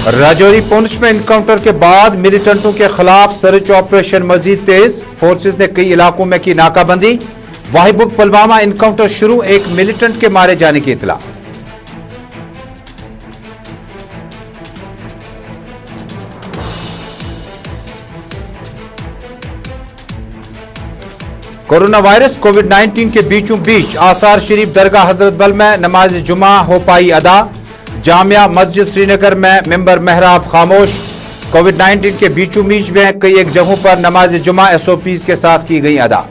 राजौरी पुंछ में इनकाउंटर के बाद मिलिटेंटों के खिलाफ सर्च ऑपरेशन मजीद तेज। फोर्सेस ने कई इलाकों में की नाकाबंदी। वाहिबुग पुलवामा इनकाउंटर शुरू, एक मिलिटेंट के मारे जाने की इत्तला। कोरोना वायरस कोविड-19 के बीचों बीच आसार शरीफ दरगाह हजरत बल में नमाज जुमा हो पाई अदा। जामिया मस्जिद श्रीनगर में मिंबर महराब खामोश। कोविड-19 के बीचों बीच में कई एक जगहों पर नमाज जुमा एसओपीज के साथ की गई अदा।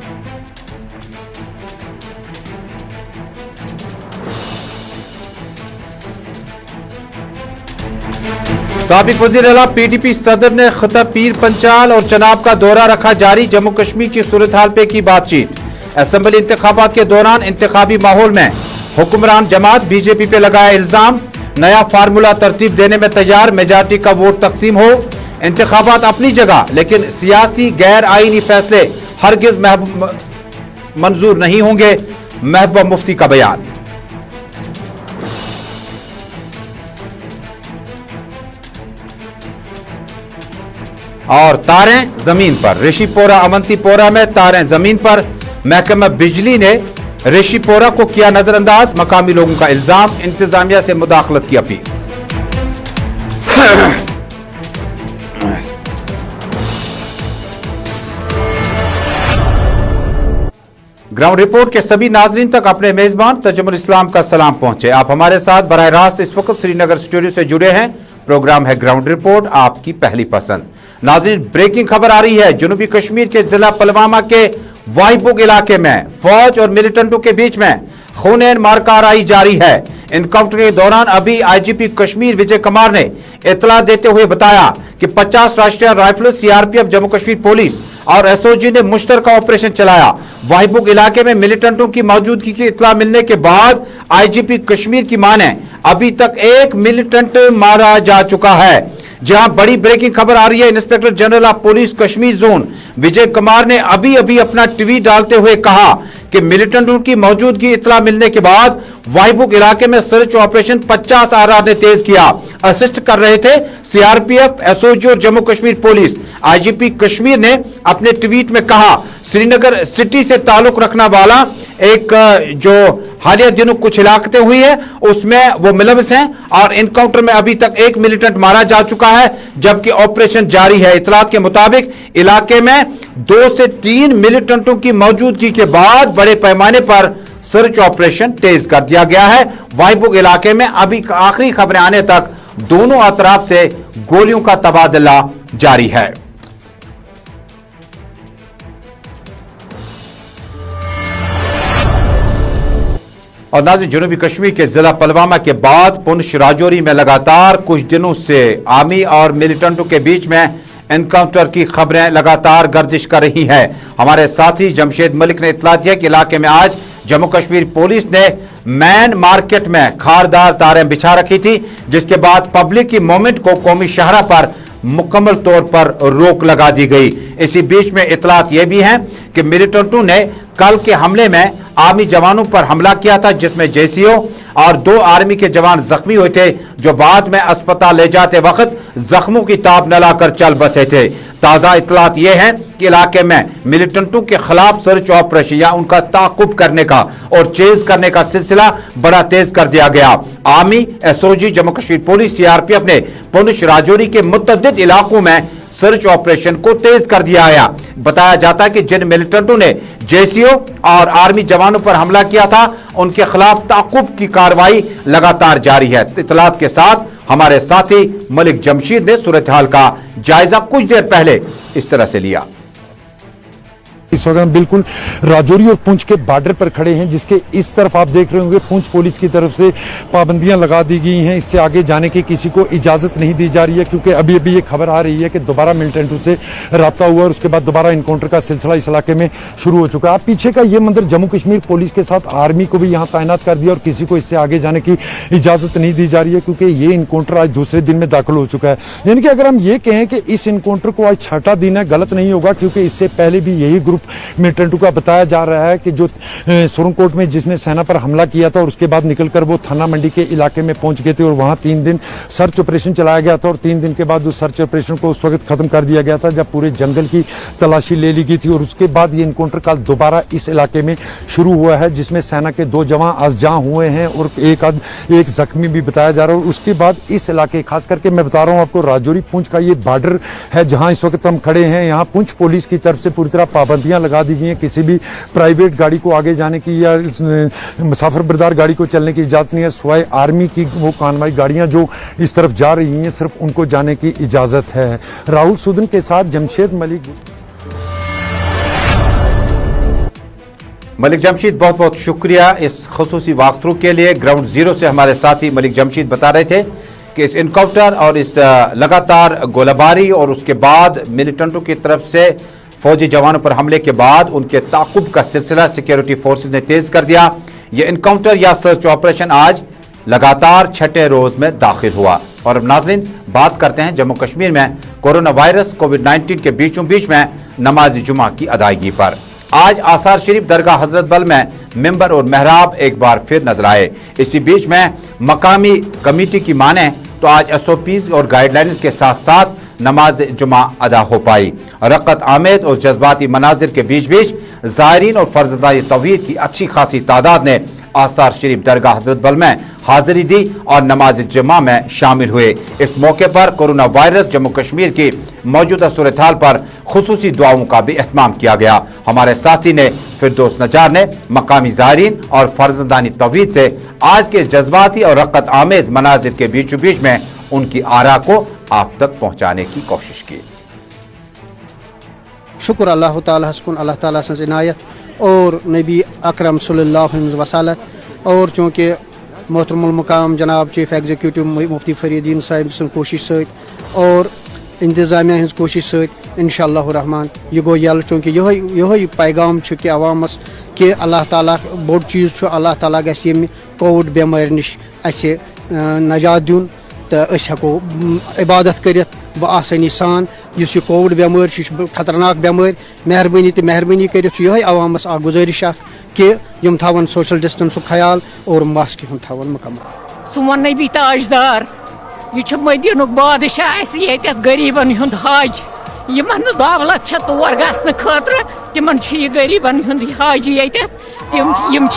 साबिक वज़ीर आला पीडीपी सदर ने खिताब पीर पंचाल और चनाब का दौरा रखा जारी। जम्मू कश्मीर की सूरत हाल पे की बातचीत। असेंबली इंतखाबात के दौरान इंतखाबी माहौल में हुक्मरान जमात बीजेपी पे लगाया इल्जाम। नया फार्मूला तरतीब देने में तैयार, मेजॉरिटी का वोट तकसीम हो। इंतखाबात अपनी जगह, लेकिन सियासी गैर आईनी फैसले हरगिज मंजूर नहीं होंगे, महबूबा मुफ्ती का बयान। और तारें जमीन पर, ऋषिपोरा अवंतीपोरा में तारें जमीन पर। महकमा बिजली ने ऋषिपोरा को किया नजरअंदाज। मकामी लोगों का इल्जाम, इंतजामिया से मुदाखलत की अपील। ग्राउंड रिपोर्ट के सभी नाजरीन तक अपने मेजबान तजुमुल इस्लाम का सलाम पहुंचे। आप हमारे साथ बराह रास्त इस वक्त श्रीनगर स्टूडियो से जुड़े हैं। प्रोग्राम है ग्राउंड रिपोर्ट, आपकी पहली पसंद। नाज़रीन, ब्रेकिंग खबर आ रही है। जनूबी कश्मीर के जिला पुलवामा के वाहिबुग इलाके में फौज और मिलिटेंटों के बीच में खूनेन मारकाराई जारी है। इनकाउंटर के दौरान अभी आईजीपी कश्मीर विजय कुमार ने इतला देते हुए बताया कि 50 राष्ट्रीय rifle, CRPF, Jammu Kashmir police और एसओजी ने मुश्तरका ऑपरेशन चलाया। वाहिबुग इलाके में मिलिटेंटों की मौजूदगी की इतला मिलने के बाद आईजीपी कश्मीर की माने अभी तक एक मिलिटेंट मारा जा चुका है। जहां बड़ी ब्रेकिंग खबर आ रही है। Inspector general of police Kashmir zone Vijay Kumar ने अभी अभी अपना ट्वीट डालते हुए कहा कि मिलिटेंटों की मौजूदगी इतला मिलने के बाद वाहिबुग इलाके में सर्च ऑपरेशन 50 आरआर ने तेज किया। असिस्ट कर रहे थे सीआरपीएफ, एसओजी और जम्मू कश्मीर पुलिस। आईजीपी कश्मीर ने अपने ट्वीट में कहा, श्रीनगर सिटी से ताल्लुक रखने वाला एक जो हालिया दिनों कुछ हिलाकतें हुई है उसमें वो मुलविस हैं और इनकाउंटर में अभी तक एक मिलिटेंट मारा जा चुका है, जबकि ऑपरेशन जारी है। इतलात के मुताबिक इलाके में 2 से 3 मिलिटेंटों की मौजूदगी के बाद बड़े पैमाने पर सर्च ऑपरेशन तेज कर दिया गया है। वाहिबुग इलाके में अभी आखिरी खबरें आने तक दोनों अतराफ से गोलियों का तबादला जारी है। और नाज़रीन, जनूबी कश्मीर के जिला पुलवामा के बाद पुंछ राजौरी में लगातार कुछ दिनों से आर्मी और मिलिटेंटों के बीच में एनकाउंटर की खबरें लगातार गर्दिश कर रही हैं। हमारे साथी जमशेद मलिक ने इत्तला दिया कि इलाके में आज जम्मू कश्मीर पुलिस ने मैन मार्केट में खारदार तारें बिछा रखी थी, जिसके बाद पब्लिक की मूवमेंट को कौमी शहरा पर मुकम्मल तौर पर रोक लगा दी गई। इसी बीच में इत्तलात यह भी हैं कि मिलिटेंटों ने कल के हमले में आर्मी जवानों पर हमला किया था, जिसमें जेसीओ और 2 आर्मी के जवान जख्मी हुए थे, जो बाद में अस्पताल ले जाते वक्त जख्मों की ताब न लाकर चल बसे थे। ताजा इत्तलात यह है कि इलाके में मिलिटेंटों के खिलाफ सर्च ऑपरेशन या उनका ताकुब करने का और चेज करने का सिलसिला बड़ा तेज कर दिया गया। Army, SOG, Jammu Kashmir police, CRPF ने पुंछ राजौरी के मुतअद्दिद इलाकों में सर्च ऑपरेशन को तेज कर दिया गया। बताया जाता है कि जिन मिलिटेंटों ने जेसीओ और आर्मी जवानों पर हमला किया था, उनके खिलाफ ताकुब की कार्रवाई लगातार जारी है। इत्तलात के साथ हमारे साथी मलिक जमशीद ने सूरत हाल का जायजा कुछ देर पहले इस तरह से लिया। इस वक्त हम बिल्कुल राजौरी और पुंछ के बॉर्डर पर खड़े हैं, जिसके इस तरफ आप देख रहे होंगे पुंछ पुलिस की तरफ से पाबंदियां लगा दी गई हैं। इससे आगे जाने की किसी को इजाज़त नहीं दी जा रही है, क्योंकि अभी अभी ये खबर आ रही है कि दोबारा मिलिटेंटों से रब्ता हुआ और उसके बाद दोबारा इनकाउंटर का सिलसिला इस इलाके में शुरू हो चुका है। आप पीछे का ये मंदिर जम्मू कश्मीर पुलिस के साथ आर्मी को भी यहाँ तैनात कर दिया और किसी को इससे आगे जाने की इजाज़त नहीं दी जा रही है, क्योंकि ये इनकाउंटर आज दूसरे दिन में दाखिल हो चुका है। यानी कि अगर हम ये कहें कि इस इनकाउंटर को आज छठा दिन है, गलत नहीं होगा, क्योंकि इससे पहले भी यही ग्रुप ग्रुप मिलिटेंटों का बताया जा रहा है कि जो सुरंगकोट में जिसने सेना पर हमला किया था और उसके बाद निकलकर वो थाना मंडी के इलाके में पहुंच गए थे और वहां 3 दिन सर्च ऑपरेशन चलाया गया था और 3 दिन के बाद उस सर्च ऑपरेशन को उस वक्त खत्म कर दिया गया था जब पूरे जंगल की तलाशी ले ली गई थी और उसके बाद ये इनकाउंटर कल दोबारा इस इलाके में शुरू हुआ है जिसमें सेना के 2 जवान आज हुए हैं और एक जख्मी भी बताया जा रहा है। उसके बाद इस इलाके खास करके मैं बता रहा हूं आपको राजौरी पुंछ का ये बॉर्डर है जहां इस वक्त हम खड़े हैं। यहाँ पुंछ पुलिस की तरफ से पूरी तरह पाबंदियां लगा दी गई हैं, किसी भी प्राइवेट गाड़ी को आगे जाने की या मुसाफिर बरदार गाड़ी को चलने की इजाजत नहीं है, सिवाय आर्मी की वो कानवाई गाड़ियां जो इस तरफ जा रही हैं सिर्फ उनको जाने की इजाजत है। राहुल सूदन के साथ जमशेद मलिक। मलिक जमशीद, बहुत बहुत शुक्रिया इस खुसूसी वाकथ्रू के लिए। ग्राउंड जीरो से हमारे साथी मलिक जमशीद बता रहे थे कि इस इनकाउंटर और इस लगातार गोलाबारी और उसके बाद मिलिटेंटों की तरफ से फौजी जवानों पर हमले के बाद उनके ताकुब का सिलसिला सिक्योरिटी फोर्सेज ने तेज कर दिया। ये इनकाउंटर या सर्च ऑपरेशन आज लगातार 6ठे रोज में दाखिल हुआ। और अब नाज़रीन बात करते हैं जम्मू कश्मीर में कोरोना वायरस कोविड-19 के बीचों बीच में नमाज जुमा की अदायगी पर। आज आसार शरीफ दरगाह हजरत बल में मिंबर और महराब एक बार फिर नजर आए। इसी बीच में मकामी कमेटी की माने तो आज SOPs और गाइडलाइंस के साथ साथ नमाज जुमा अदा हो पाई। रक़त आमेद और जज्बाती मनाजिर के बीच बीच ज़ायरीन और फर्जदाई तौहीद की अच्छी खासी तादाद ने आसार शरीफ दरगाह हजरत बल में हाजिरी दी और नमाज जुमा में शामिल हुए। इस मौके पर कोरोना वायरस जम्मू कश्मीर की मौजूदा सूरत हाल पर खुसूसी दुआओं का भी एहतमाम किया गया। हमारे साथी ने फिरदौस नजार ने मकामी ज़ायरीन और फर्जदानी तौहीद से आज के जज्बाती और रक़त आमेज मनाजिर के बीचों बीच में उनकी आरा को आप तक पहुँचाने की कोशिश की। शुक्र अल्लाह ताला हस्कुन अल्लाह ताला से इनायत और नबी अकरम सल्लल्लाहु अलैहि वसल्लम और चूँकि मोहतरमुल मुकाम जनाब चीफ एग्जीक्यूटिव मुफ्ती फरीदीन साहिब सं कोशिश और इंतजामिया हज कोशिश इंशाअल्लाह रहमान यह गो यल चूँकि यही पैगाम कि अवामस कि अल्लाह ताला बोड़ चीज़ अल्लाह ताला गि कोविड बेमार नश असे नजात दिन तो हेको इबादत कर आसानी सान इस कोविड बेमार खतरनाक बेमार मेहरबानी कर अवामस आ गुजारिश कि यम थवन सोशल डिस्टेंस ख्याल और मास्क थवन मुकम्मल। सोन नबी ताजदार यह मदीन बादशाह गरीबन हुंद हज यमन दौलत तौर गसन खतर तिमन गरीबन हुंद हज यम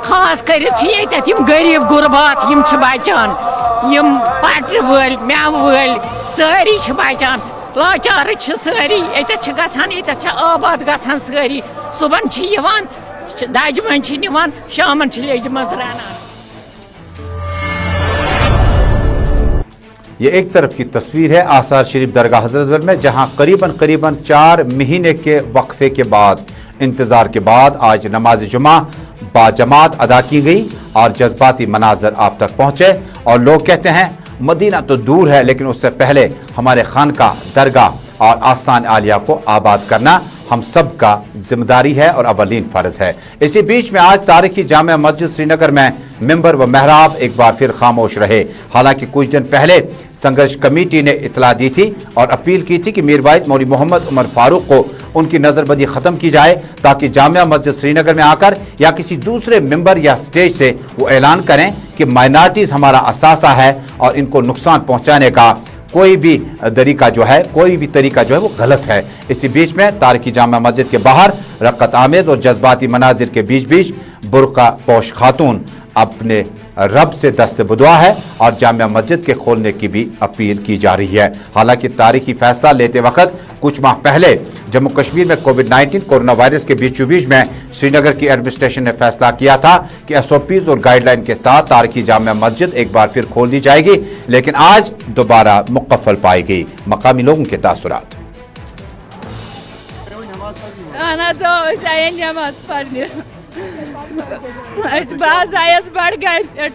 खास कर गरीब गुरबात यम बचान यम पटर वल मेव वल सारी बचान लाचार सारी ये आबाद गसान सारी सुबह दज मन शामन लेज मज रानान। ये एक तरफ की तस्वीर है आसार शरीफ दरगाह हजरत बल में जहां करीबन 4 महीने के वक्फे के बाद इंतजार के बाद आज नमाज जुमा बाजमात अदा की गई और जज्बाती मनाजर आप तक पहुंचे। और लोग कहते हैं मदीना तो दूर है लेकिन उससे पहले हमारे खानका दरगाह और आस्तान आलिया को आबाद करना हम सब का जिम्मेदारी है और अवलीन फर्ज है। इसी बीच में आज तारीखी जामिया मस्जिद श्रीनगर में मिंबर व महराब एक बार फिर खामोश रहे। हालांकि कुछ दिन पहले संघर्ष कमेटी ने इतला दी थी और अपील की थी कि मीर वाइज मौलवी मोहम्मद उमर फारूक को उनकी नजरबंदी खत्म की जाए ताकि जामिया मस्जिद श्रीनगर में आकर या किसी दूसरे मिंबर या स्टेज से वो ऐलान करें कि माइनॉरिटीज हमारा असासा है और इनको नुकसान पहुंचाने का कोई भी तरीका जो है वो गलत है। इसी बीच में तारीखी जामा मस्जिद के बाहर रक़त आमेज और जज्बाती मनाजिर के बीच बीच बुर्का पोश खातून अपने रब से दस्त बुदुआ है और जामिया मस्जिद के खोलने की भी अपील की जा रही है। हालांकि तारीखी फैसला लेते वक्त कुछ माह पहले जम्मू कश्मीर में कोविड-19 कोरोना वायरस के बीचों बीच में श्रीनगर की एडमिनिस्ट्रेशन ने फैसला किया था कि SOPs और गाइडलाइन के साथ तारीखी जामिया मस्जिद एक बार फिर खोल दी जाएगी, लेकिन आज दोबारा मुकफ्फल पाई गई। मकामी लोगों के तासुरात। बस आयस बड़गाम पे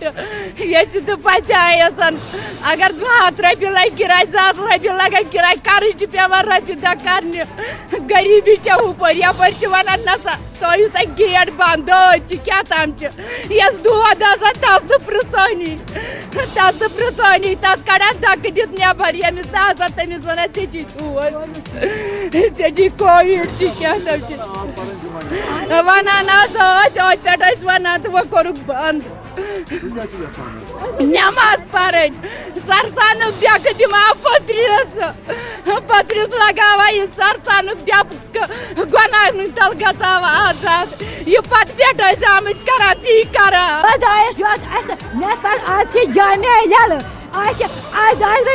ये तो पचायस अगर 100 रपी लगे किराए 100 रपी लगे किराए कर्ज पेवान रपी दह कर गरीबी हुपर यपर वन नसा तो सा गेट बंद क्या तम यस दौद तस पृचानी तस कड़ा धक् दित नबर यमिस नसा तमिस वन ची ची कोविड क्या वन पे वन तो वो कोरुक बंद नमाज पढ़ सरसान डेक दिमा पत्रिस लगावा यह सरसान डेक गुनाह तल गवा आजाद यह पत पे आम करा ती करा आज जामिया यल आज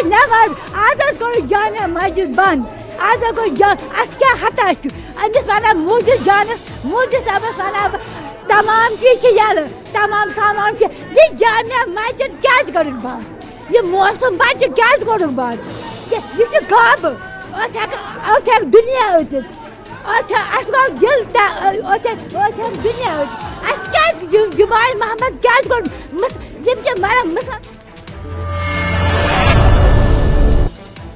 नमाज आज कोर जामिया मस्जिद बंद आज क्या हता अमिस वन मोदी जानस मोदी साहब वन तमाम चीज यल तमाम सामान ये जामिया मस्जिद क्या कर बंद ये मौसम बच्चे क्या कर बंद ये गब दुनिया दिल दुनिया जुबान मोहम्मद क्या कर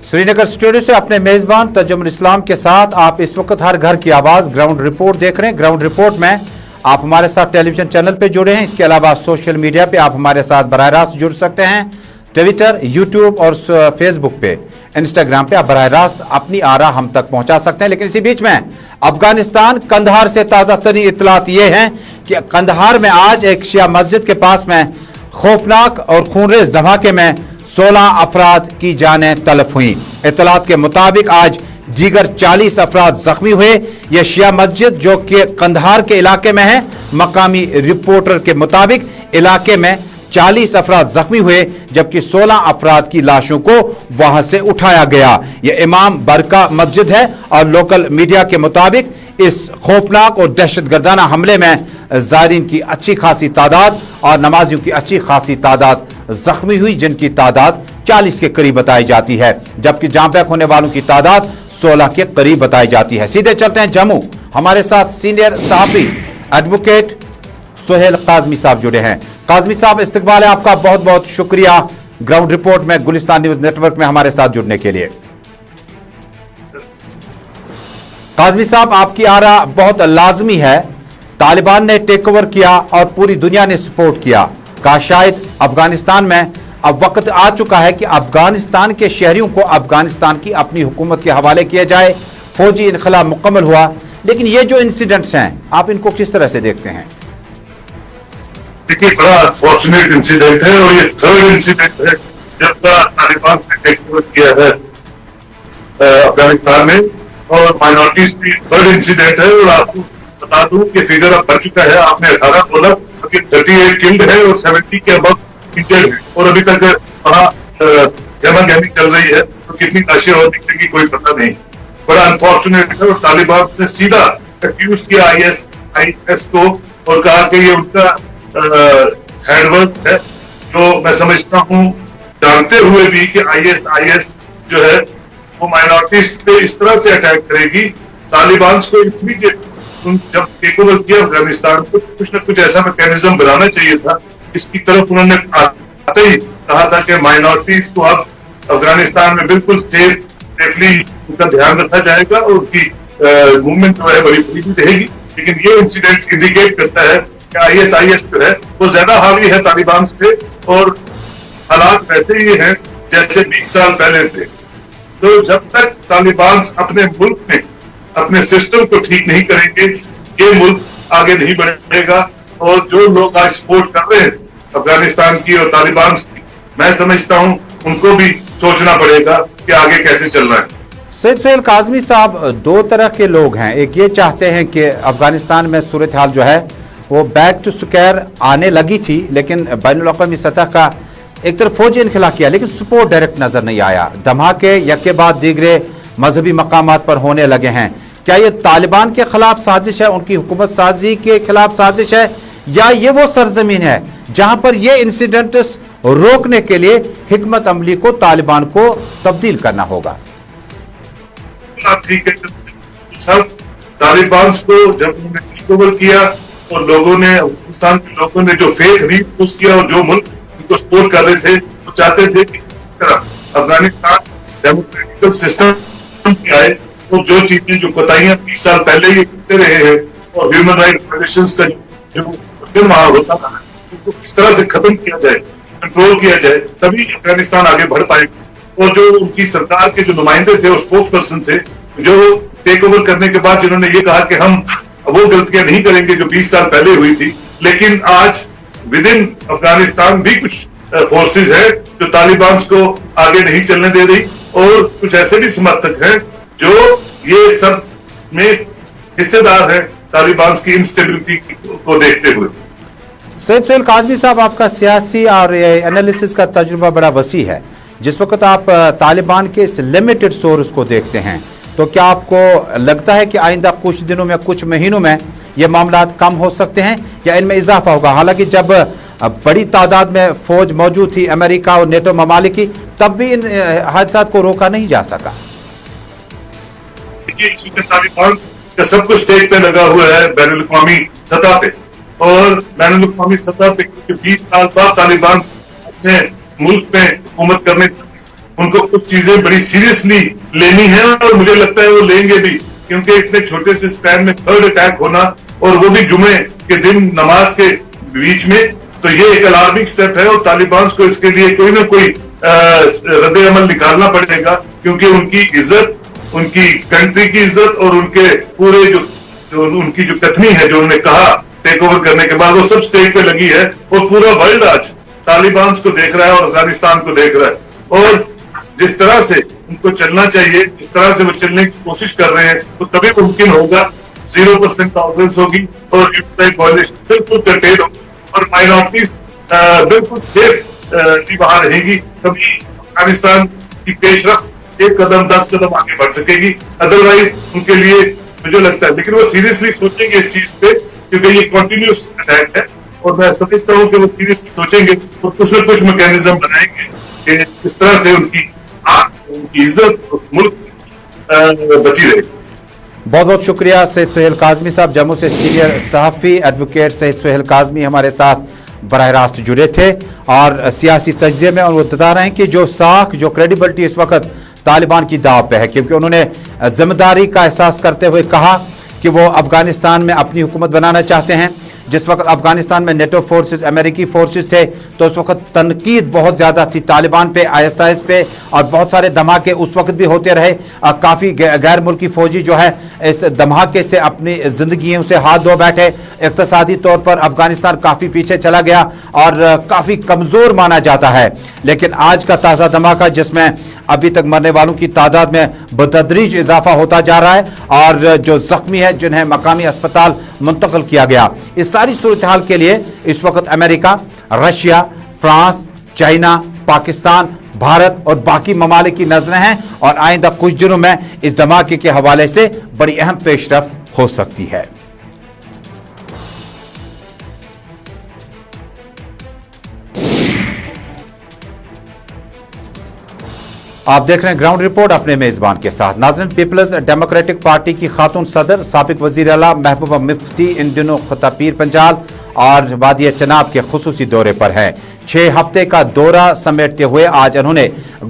श्रीनगर स्टूडियो से अपने मेजबान तजुमुल इस्लाम के साथ आप इस वक्त हर घर की आवाज ग्राउंड रिपोर्ट देख रहे हैं। ग्राउंड रिपोर्ट में आप हमारे साथ टेलीविजन चैनल पे जुड़े हैं, इसके अलावा सोशल मीडिया पे आप हमारे साथ बराह रास्त जुड़ सकते हैं। ट्विटर, यूट्यूब और फेसबुक पे, इंस्टाग्राम पे आप बराह रास्त अपनी आरा हम तक पहुंचा सकते हैं। लेकिन इसी बीच में अफगानिस्तान कंधार से ताजा तरीन इत्तलात ये हैं कि कंधार में आज एक शिया मस्जिद के पास में खौफनाक और खूनरेज धमाके में 16 अफराद की जानें तलफ हुई। इत्तलात के मुताबिक आज दीगर 40 अफराद जख्मी हुए। यह शिया मस्जिद जो कि कंधार के इलाके में है, मकामी रिपोर्टर के मुताबिक इलाके में 40 अफराद जख्मी हुए जबकि 16 अफराद की लाशों को वहां से उठाया गया। यह इमाम बरका मस्जिद है और लोकल मीडिया के मुताबिक इस खौफनाक और दहशतगर्दाना हमले में ज़ायरीन की अच्छी खासी तादाद और नमाजियों की अच्छी खासी तादाद जख्मी हुई, जिनकी तादाद 40 के करीब बताई जाती है, जबकि जान बहक होने वालों की तादाद 16 के करीब बताई जाती है। सीधे चलते हैं जम्मू, हमारे साथ सीनियर सहाफी एडवोकेट सोहेल काजमी साहब जुड़े हैं। काजमी साहब, इस्तकबाल है आपका, बहुत बहुत शुक्रिया ग्राउंड रिपोर्ट में गुलिस्तान न्यूज नेटवर्क में हमारे साथ जुड़ने के लिए। काजमी साहब, आपकी आरा बहुत लाजमी है, तालिबान ने टेक ओवर किया और पूरी दुनिया ने सपोर्ट किया। का शायद अफगानिस्तान में अब वक्त आ चुका है कि अफगानिस्तान के शहरियों को अफगानिस्तान की अपनी हुकूमत के हवाले किया जाए। फौजी इनकलाब मुकम्मल हुआ, लेकिन ये जो इंसिडेंट्स हैं आप इनको किस तरह से देखते हैं? देखिए, बड़ा अनफॉर्चुनेट इंसिडेंट है और ये थर्ड इंसिडेंट है जब तालिबान ने टेक ओवर किया है अफगानिस्तान में, और माइनॉरिटीज की थर्ड इंसिडेंट है। और आपको बता दूं कि फिगर अब बढ़ चुका है, आपने 18 बोला, अभी 38 किल्ड है और 70 के अबव इंजर्ड है, और अभी तक वहाँ गहमा-गहमी चल रही है, तो कितनी लाशें और निकलेंगी कोई पता नहीं। बड़ा अनफॉर्चुनेट है। और तालिबान से सीधा एक्यूज किया IS को और कहा कि ये उनका हैंडवर्क है, जो मैं समझता हूँ जानते हुए भी कि IS जो है वो माइनॉरिटीज पे इस तरह से अटैक करेगी। तालिबान को इमीडिएट जब टेक ओवर किया अफगानिस्तान को, कुछ न कुछ ऐसा मैकेनिज्म बनाना चाहिए था। इसकी तरफ उन्होंने आते ही कहा था कि माइनॉरिटीज को अब अफगानिस्तान में बिल्कुल सेफली उनका ध्यान रखा जाएगा और उनकी मूवमेंट जो है बड़ी फ्री रहेगी। लेकिन ये इंसिडेंट इंडिकेट करता है कि IS जो है वो ज्यादा हावी है तालिबान पे, और हालात वैसे ही हैं जैसे 20 साल पहले थे। तो जब तक तालिबान अपने मुल्क में अपने सिस्टम को ठीक नहीं करेंगे, ये मुल्क आगे नहीं बढ़ेगा। और जो लोग आज सपोर्ट कर रहे हैं अफगानिस्तान की और तालिबान की, मैं समझता हूं उनको भी सोचना पड़ेगा कि आगे कैसे चलना है। सैयद सोहेल काजमी साहब, दो तरह के लोग हैं। एक ये चाहते हैं कि अफगानिस्तान में सूरत हाल जो है वो बैक टू स्क्वायर आने लगी थी, लेकिन बैनुल अक़वामी सतह का एक तरफ फौजी इनखला किया, लेकिन सपोर्ट डायरेक्ट नजर नहीं आया। धमाके यके बाद दीगरे मजहबी मकामात पर होने लगे हैं। क्या ये तालिबान के खिलाफ साजिश है, उनकी हुकूमत साजी के खिलाफ साजिश है, या ये वो सरजमीन है जहां पर ये इंसिडेंट्स रोकने के लिए हिकमत अमली को तालिबान को तब्दील करना होगा? ठीक है, सब तालिबान को जब उन्होंने टेक ओवर किया اور لوگوں نے ہندوستان کے لوگوں نے جو فیتھ ریپوز کیا اور جو ملک ان کو سپورٹ کر رہے تھے وہ چاہتے تھے کہ اس طرح افغانستان ڈیموکریٹیکل سسٹم کی آئے اور جو چیزیں جو کوتاہیاں 20 سال پہلے یہ کرتے رہے ہیں اور ہیومن رائٹ وائلیشنز کا جو وہاں ہوتا تھا اس کو کس طرح سے ختم کیا جائے, کنٹرول کیا جائے, تبھی افغانستان آگے بڑھ پائے گا. اور جو ان کی سرکار کے جو نمائندے تھے اور اسپوکس پرسن تھے جو ٹیک اوور کرنے کے بعد جنہوں نے یہ کہا کہ ہم وہ غلطیاں نہیں کریں گے جو 20 سال پہلے ہوئی تھی, لیکن آج ود ان افغانستان بھی کچھ فورسز ہیں جو طالبان کو آگے نہیں چلنے دے رہی اور کچھ ایسے بھی سمرتھک ہیں جو یہ سب میں حصے دار ہیں طالبان کی انسٹیبلٹی کو دیکھتے ہوئے. سید سہیل کاظمی صاحب, آپ کا سیاسی اور انالیسس کا تجربہ بڑا وسیع ہے. جس وقت آپ طالبان کے اس لمیٹڈ سورس کو دیکھتے ہیں تو کیا آپ کو لگتا ہے کہ آئندہ کچھ دنوں میں کچھ مہینوں میں یہ معاملات کم ہو سکتے ہیں یا ان میں اضافہ ہوگا؟ حالانکہ جب بڑی تعداد میں فوج موجود تھی امریکہ اور نیٹو ممالک کی تب بھی ان حادثات کو روکا نہیں جا سکا. طالبان کا سب کچھ اسٹیج پہ لگا ہوا ہے بین الاقوامی سطح پہ, اور بین الاقوامی سطح پہ 20 سال بعد طالبان اپنے ملک میں حکومت کرنے ان کو کچھ چیزیں بڑی سیریسلی لینی ہیں اور مجھے لگتا ہے وہ لیں گے بھی, کیونکہ اتنے چھوٹے سے اسپین میں 3rd اٹیک ہونا اور وہ بھی جمعے کے دن نماز کے بیچ میں, تو یہ ایک الارمنگ سٹیپ ہے اور طالبان کو اس کے لیے کوئی نہ کوئی رد عمل نکالنا پڑے گا, کیونکہ ان کی عزت, ان کی کنٹری کی عزت اور ان کے پورے جو ان کی جو کتھنی ہے جو انہوں نے کہا ٹیک اوور کرنے کے بعد وہ سب سٹیج پہ لگی ہے اور پورا ورلڈ آج طالبان کو دیکھ رہا ہے اور افغانستان کو دیکھ رہا ہے. اور جس طرح سے ان کو چلنا چاہیے, جس طرح سے وہ چلنے کی کوشش کر رہے ہیں تو تبھی ممکن ہوگا 0% ٹالرنس ہوگی اور بالکل کنٹین ہوگی اور مائنورٹیز بالکل سیف وہاں رہے گی, تبھی افغانستان کی پیش رفت 1 قدم 10 قدم آگے بڑھ سکے گی. ادروائز ان کے لیے مجھے لگتا ہے, لیکن وہ سیریسلی سوچیں گے اس چیز پہ کیونکہ یہ کنٹینیوس اٹیک ہے اور میں سمجھتا ہوں کہ وہ سیریسلی سوچیں گے اور کچھ نہ کچھ میکینزم بنائیں گے کہ اس طرح سے ان کی عزت اس ملک بچی رہے. بہت بہت شکریہ سید سہیل کاظمی صاحب. جموں سے سینئر صحافی ایڈوکیٹ سید سہیل کاظمی ہمارے ساتھ براہ راست جڑے تھے اور سیاسی تجزیے میں وہ بتا رہے ہیں کہ جو ساکھ, جو کریڈیبلٹی اس وقت طالبان کی داو پہ ہے, کیونکہ انہوں نے ذمہ داری کا احساس کرتے ہوئے کہا کہ وہ افغانستان میں اپنی حکومت بنانا چاہتے ہیں. جس وقت افغانستان میں نیٹو فورسز, امریکی فورسز تھے تو اس وقت تنقید بہت زیادہ تھی طالبان پہ, ISIS پہ, اور بہت سارے دھماکے اس وقت بھی ہوتے رہے. کافی غیر ملکی فوجی جو ہے اس دھماکے سے اپنی زندگیوں سے ہاتھ دھو بیٹھے. اقتصادی طور پر افغانستان کافی پیچھے چلا گیا اور کافی کمزور مانا جاتا ہے. لیکن آج کا تازہ دھماکہ جس میں ابھی تک مرنے والوں کی تعداد میں بتدریج اضافہ ہوتا جا رہا ہے اور جو زخمی ہے جنہیں مقامی اسپتال منتقل کیا گیا, اس ساری صورتحال کے لیے اس وقت امریکہ, Russia, France, China, Pakistan, Bharat اور باقی ممالک کی نظریں ہیں اور آئندہ کچھ دنوں میں اس دھماکے کے حوالے سے بڑی اہم پیش رفت ہو سکتی ہے. آپ دیکھ رہے ہیں گراؤنڈ رپورٹ اپنے میزبان کے ساتھ. ناظرین, پیپلز ڈیموکریٹک پارٹی کی خاتون صدر سابق وزیر اعلیٰ محبوبہ مفتی ان دنوں خطہ پیر پنجال اور وادی چناب کے خصوصی دورے پر ہیں. 6 ہفتے کا دورہ سمیٹتے ہوئے آج انہوں نے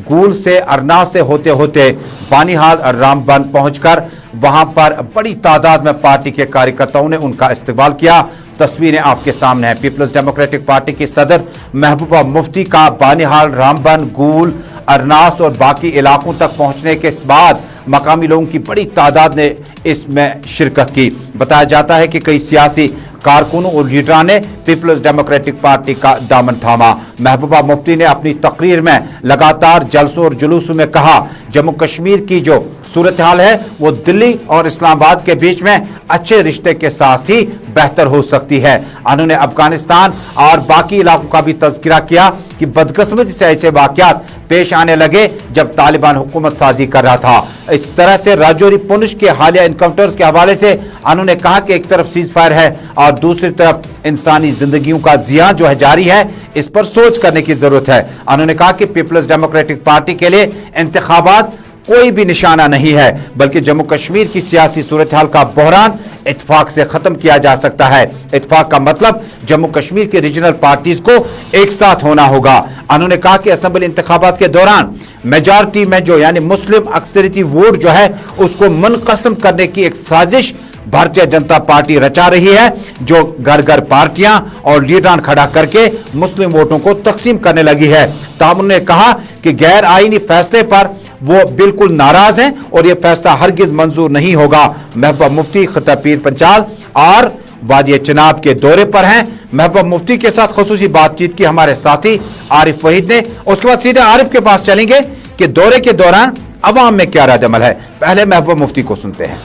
گول سے ارنا سے ہوتے ہوتے بانیہال رام بن پہنچ کر وہاں پر بڑی تعداد میں پارٹی کے کارکرتاؤں نے ان کا استقبال کیا. تصویریں آپ کے سامنے ہیں. پیپلز ڈیموکریٹک پارٹی کی صدر محبوبہ مفتی کا بانیہال, رام بن, گول, ارناس اور باقی علاقوں تک پہنچنے کے بعد مقامی لوگوں کی بڑی تعداد نے اس میں شرکت کی. بتایا جاتا ہے کہ کئی سیاسی کارکنوں اور لیڈران نے پیپلز ڈیموکریٹک پارٹی کا دامن تھاما. محبوبہ مفتی نے اپنی تقریر میں لگاتار جلسوں اور جلوسوں میں کہا جموں کشمیر کی جو صورتحال ہے وہ دلی اور اسلام آباد کے بیچ میں اچھے رشتے کے ساتھ ہی بہتر ہو سکتی ہے. انہوں نے افغانستان اور باقی علاقوں کا بھی تذکرہ کیا کہ بدقسمتی سے ایسے واقعات پیش آنے لگے جب طالبان حکومت سازی کر رہا تھا. اس طرح سے راجوری پونچھ کے حالیہ انکاؤنٹرز کے حوالے سے انہوں نے کہا کہ ایک طرف سیز فائر ہے اور دوسری طرف انسانی زندگیوں کا زیاں جو ہے جاری ہے, اس پر سوچ کرنے کی ضرورت ہے. انہوں نے کہا کہ پیپلز ڈیموکریٹک پارٹی کے لیے انتخابات कोई भी निशाना नहीं है, बल्कि जम्मू कश्मीर की सियासी सूरत हाल का बहरान इत्तेफाक से खत्म किया जा सकता है। इत्तेफाक का मतलब जम्मू कश्मीर के रीजनल पार्टीज को एक साथ होना होगा। उन्होंने कहा कि असेंबली इंतखाबात के दौरान मेजॉरिटी में जो यानी मुस्लिम अक्सरियती वोट जो है उसको मुनक़सम करने की एक साजिश भारतीय जनता पार्टी रचा रही है, जो घर घर पार्टियां और लीडरान खड़ा करके मुस्लिम वोटों को तकसीम करने लगी है। ताम ने कहा कि गैर आईनी फैसले पर वो बिल्कुल नाराज हैं और ये फैसला हरगिज मंजूर नहीं होगा। महबूबा मुफ्ती खिता पीर पंचाल और वादी चिनाब के दौरे पर हैं। महबूबा मुफ्ती के साथ खुसूसी बातचीत की हमारे साथी आरिफ वहीद ने। उसके बाद सीधे आरिफ के पास चलेंगे कि दौरे के दौरान अवाम में क्या रद्द-ए-अमल है। पहले महबूबा मुफ्ती को सुनते हैं।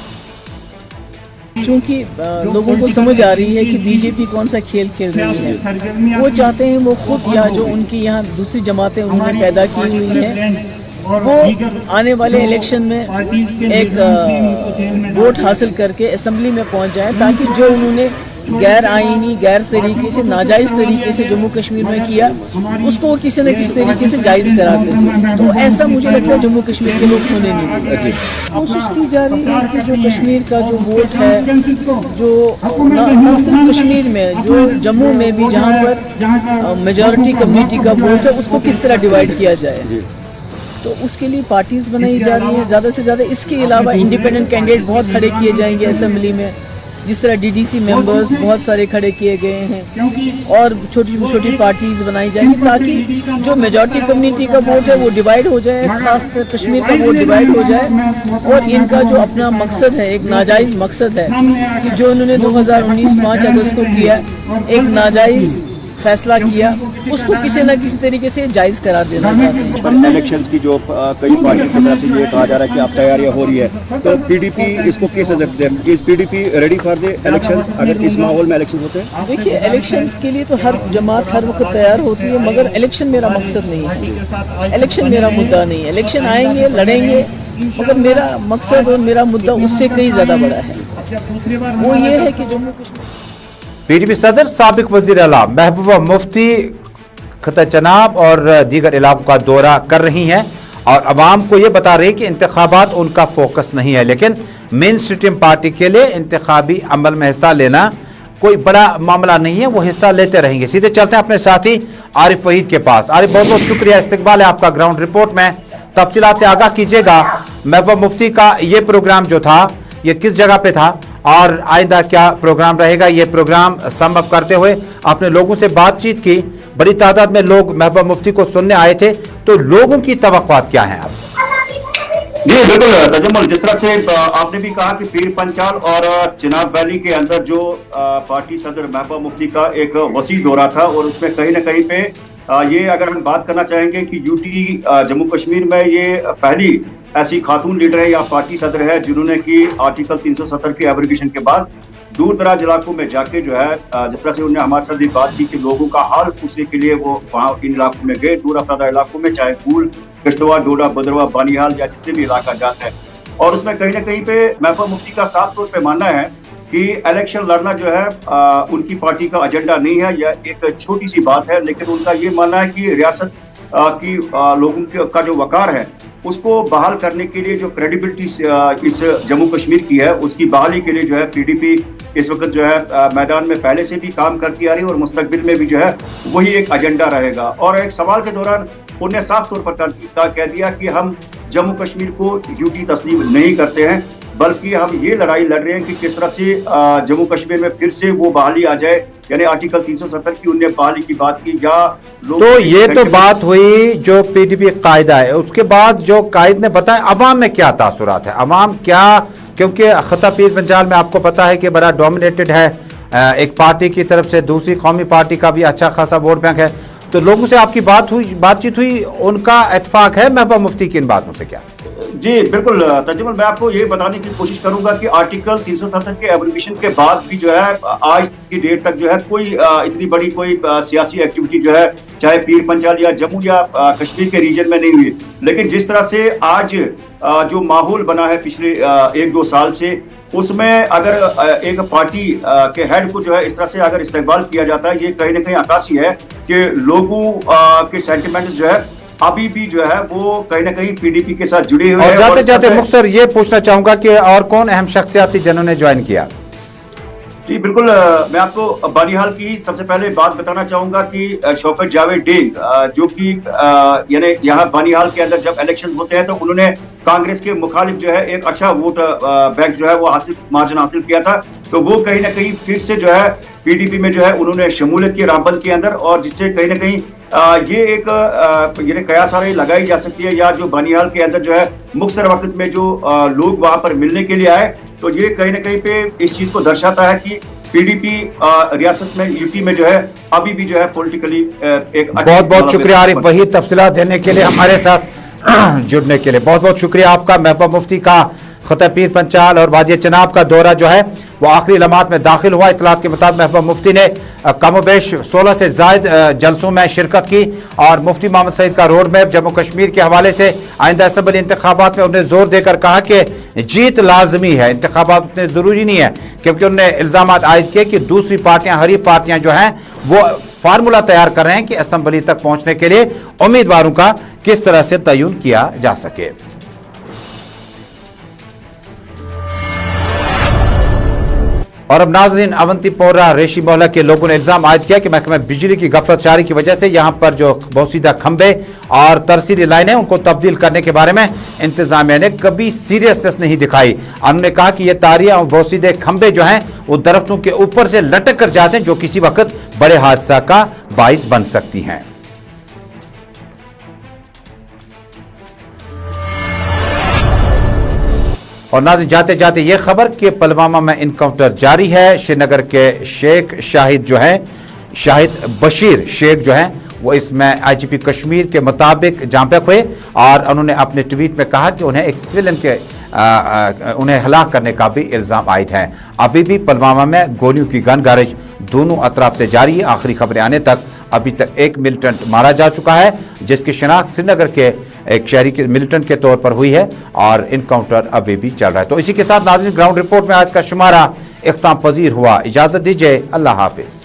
चूंकि लोगों को समझ आ रही है कि बीजेपी कौन सा खेल खेल रही है, वो चाहते हैं वो खुद या जो उनकी यहाँ दूसरी जमातें उन्होंने पैदा की हुई हैं वो आने वाले इलेक्शन में एक वोट हासिल करके असेंबली में पहुंच जाएं, ताकि जो उन्होंने गैर आईनी गैर तरीके से नाजायज़ तरीके से जम्मू कश्मीर में किया उसको वो किसी न किसी तरीके से जायज़ करार देते। तो ऐसा मुझे लगता है जम्मू कश्मीर के लोग होने नहीं देंगे। कोशिश की जा रही है कि जो कश्मीर का जो वोट है, जो न सिर्फ कश्मीर में, जो जम्मू में भी जहाँ पर मेजॉरिटी कम्युनिटी का वोट है उसको किस तरह डिवाइड किया जाए, तो उसके लिए पार्टीज बनाई जा रही हैं ज़्यादा से ज़्यादा। इसके अलावा इंडिपेंडेंट कैंडिडेट बहुत खड़े किए जाएंगे असेंबली में, जिस तरह डीडीसी मेंबर्स बहुत सारे खड़े किए गए हैं, और छोटी छोटी पार्टीज बनाई जाएंगी ताकि जो मेजॉरिटी कम्युनिटी का वोट है वो डिवाइड हो जाए, खासकर कश्मीर का वोट डिवाइड हो जाए। और इनका जो अपना मकसद है, एक नाजायज़ मकसद है कि जो उन्होंने 2019 5 अगस्त को किया, एक नाजायज़ फैसला किया, उसको किसी न किसी तरीके से जायज़ करार देना चाहते हैं। इलेक्शंस की जो कई पार्टी की तरफ से ये कहा जा रहा है कि आप तैयारियां हो रही है, तो पीडीपी इसको कैसे देखते हैं? Is PDP ready for the election अगर इस माहौल में इलेक्शन होते हैं? देखिए, इलेक्शन के लिए तो हर जमात हर वक्त तैयार होती है, मगर इलेक्शन मेरा मकसद नहीं है, इलेक्शन मेरा मुद्दा नहीं है। इलेक्शन आएंगे, लड़ेंगे, मगर मेरा मकसद और मेरा मुद्दा उससे कई ज़्यादा बड़ा है। वो ये है कि जम्मू कश्मीर पीडीपी सदर साबिक वजीर आला महबूबा मुफ्ती खिता चनाब और दीगर इलाकों का दौरा कर रही हैं और अवाम को ये बता रही कि इंतखाबात उनका फोकस नहीं है, लेकिन मेन स्ट्रीम पार्टी के लिए इंतखाबी अमल में हिस्सा लेना कोई बड़ा मामला नहीं है, वो हिस्सा लेते रहेंगे। सीधे चलते हैं अपने साथी आरिफ वहीद के पास। आरिफ, बहुत बहुत शुक्रिया, इस्तकबाल है आपका ग्राउंड रिपोर्ट में। तफसीलात से आगाह कीजिएगा, महबूबा मुफ्ती का ये प्रोग्राम जो था ये किस जगह पे था और आइंदा क्या प्रोग्राम रहेगा? ये प्रोग्राम संभव करते हुए आपने लोगों से बातचीत की, बड़ी तादाद में लोग महबूबा मुफ्ती को सुनने आए थे, तो लोगों की तवक्कुआत क्या है? आप जी बिल्कुल तजम्मुल, जिस तरह से आपने भी कहा कि पीर पंचाल और चिनाब वैली के अंदर जो पार्टी सदर महबूबा मुफ्ती का एक वसी दौरा था, और उसमें कहीं ना कहीं पे ये अगर हम बात करना चाहेंगे कि यूटी जम्मू कश्मीर में ये पहली ऐसी खातून लीडर है या पार्टी सदर है जिन्होंने की आर्टिकल 370 के एब्रोगेशन के बाद दूर दराज इलाकों में जाके जो है जिस तरह से उन्होंने हमारे साथ भी बात की कि लोगों का हाल पूछने के लिए वो वहाँ इन इलाकों में गए, दूर अफरादा इलाकों में, चाहे फूल, किश्तवाड़, डोडा, बदरवा, बानिहाल या जितने भी इलाका जाता है। और उसमें कहीं ना कहीं पे महबूबा मुफ्ती का साफ तौर पर मानना है कि इलेक्शन लड़ना जो है उनकी पार्टी का एजेंडा नहीं है, यह एक छोटी सी बात है, लेकिन उनका ये मानना है कि रियासत की लोगों का जो वकार है उसको बहाल करने के लिए जो क्रेडिबिलिटी इस जम्मू कश्मीर की है उसकी बहाली के लिए जो है पीडीपी इस वक्त जो है मैदान में पहले से भी काम करती आ रही है और मुस्तकबिल में भी जो है वही एक एजेंडा रहेगा। और एक सवाल के दौरान उन्होंने साफ तौर पर कह दिया कि हम जम्मू कश्मीर को यूटी तस्लीम नहीं करते हैं, बल्कि हम ये लड़ाई लड़ रहे हैं कि किस तरह से जम्मू कश्मीर में फिर से वो बहाली आ जाए, यानी आर्टिकल 370 की उन्होंने बहाली की बात की। या तो ये तो बात हुई जो पीडीपी कायदा है, उसके बाद जो कायद ने बताया अवाम में क्या तासुरात है, अवाम क्या, क्योंकि खिता पीर पंजाल में आपको पता है कि बड़ा डोमिनेटेड है एक पार्टी की तरफ से, दूसरी कौमी पार्टी का भी अच्छा खासा वोट बैंक है, तो लोगों से आपकी बातचीत हुई, उनका इत्तेफाक है महबूबा मुफ्ती की इन बातों से? क्या जी बिल्कुल तर्जुमन, मैं आपको ये बताने की कोशिश करूंगा कि आर्टिकल 370 के एब्रोगेशन के बाद भी जो है आज की डेट तक जो है कोई इतनी बड़ी कोई सियासी एक्टिविटी जो है चाहे पीर पंचाल या जम्मू या कश्मीर के रीजन में नहीं हुई। लेकिन जिस तरह से आज जो माहौल बना है पिछले 1-2 साल से, उसमें अगर एक पार्टी के हेड को जो है इस तरह से अगर इस्तेमाल किया जाता है, ये कहीं ना कहीं अक्कासी है कि लोगों के सेंटिमेंट्स जो है अभी भी जो है वो कहीं ना कहीं पीडीपी के साथ जुड़े हुए और हैं। जाते जाते मुख्तसर ये पूछना चाहूंगा कि और कौन अहम शख्सियात थी जिन्होंने ज्वाइन किया? जी बिल्कुल, मैं आपको बानीहाल की सबसे पहले बात बताना चाहूंगा कि शौकत जावेद डेंग जो कि यानी यहाँ बानीहाल के अंदर जब इलेक्शन होते हैं तो उन्होंने कांग्रेस के मुखालिफ जो है एक अच्छा वोट बैंक जो है वो मार्जिन हासिल किया था, तो वो कहीं ना कहीं फिर से जो है पीडीपी में जो है उन्होंने शमूलियत की रामबंद के अंदर, और जिससे कहीं ना कहीं ये एक कयास लगाई जा सकती है, या जो बानीहाल के अंदर जो है मुख्तसर वक्त में जो लोग वहां पर मिलने के लिए आए, तो ये कहीं ना कहीं पे इस चीज को दर्शाता है कि पीडीपी रियासत में यूपी में जो है अभी भी जो है पॉलिटिकली एक बहुत बहुत शुक्रिया आरिफ, वही तफसीलात देने के लिए, हमारे साथ जुड़ने के लिए बहुत बहुत शुक्रिया आपका। महबूबा मुफ्ती का खता पीर पंचाल और वादी चनाब का दौरा जो है वो आखिरी लम्हात में दाखिल हुआ। इतलात के मुताबिक महबूबा मुफ्ती ने कमोबेश 16 से जायद जलसों में शिरकत की और मुफ्ती मोहम्मद सईद का रोड मैप जम्मू कश्मीर के हवाले से आइंदा असम्बली इंतखाबात में उन्हें जोर देकर कहा कि जीत लाजमी है, इंतखाबात उतने जरूरी नहीं है, क्योंकि उन्होंने इल्जाम आयद किए कि दूसरी पार्टियां, हरीफ पार्टियां जो हैं वो फार्मूला तैयार कर रहे हैं कि असम्बली तक पहुंचने के लिए उम्मीदवारों का किस तरह से तयन किया जा सके। और अब नाजरीन, अवंतीपोरा रेशी मोहल्ला के लोगों ने इल्जाम आयद किया कि महकमा बिजली की गफलत जारी की वजह से यहां पर जो बोसीदा खंबे और तरसीली लाइनें उनको तब्दील करने के बारे में इंतजामिया ने कभी सीरियसनेस नहीं दिखाई। उन्होंने कहा कि ये तारियां और बोसीदे खंबे जो हैं वो दरख्तों के ऊपर से लटक कर जाते हैं, जो किसी वक्त बड़े हादसा का बाइस बन सकती हैं। और नाज़रीन, जाते जाते ये खबर कि पुलवामा में इनकाउंटर जारी है। श्रीनगर के शेख शाहिद जो है, शाहिद बशीर शेख जो है, वो इसमें आईजीपी कश्मीर के मुताबिक जांपक हुए और उन्होंने अपने ट्वीट में कहा कि उन्हें एक सिविलियन के उन्हें हलाक करने का भी इल्जाम आयद है। अभी भी पुलवामा में गोलियों की गनबारिश दोनों अतराफ से जारी है। आखिरी खबरें आने तक अभी तक एक मिलिटेंट मारा जा चुका है, जिसकी शिनाख्त श्रीनगर के एक शहरी के मिलिटेंट के तौर पर हुई है और इनकाउंटर अभी भी चल रहा है। तो इसी के साथ नाज़रीन, ग्राउंड रिपोर्ट में आज का शुमारा इख्ताम पजीर हुआ। इजाजत दीजिए, अल्लाह हाफिज।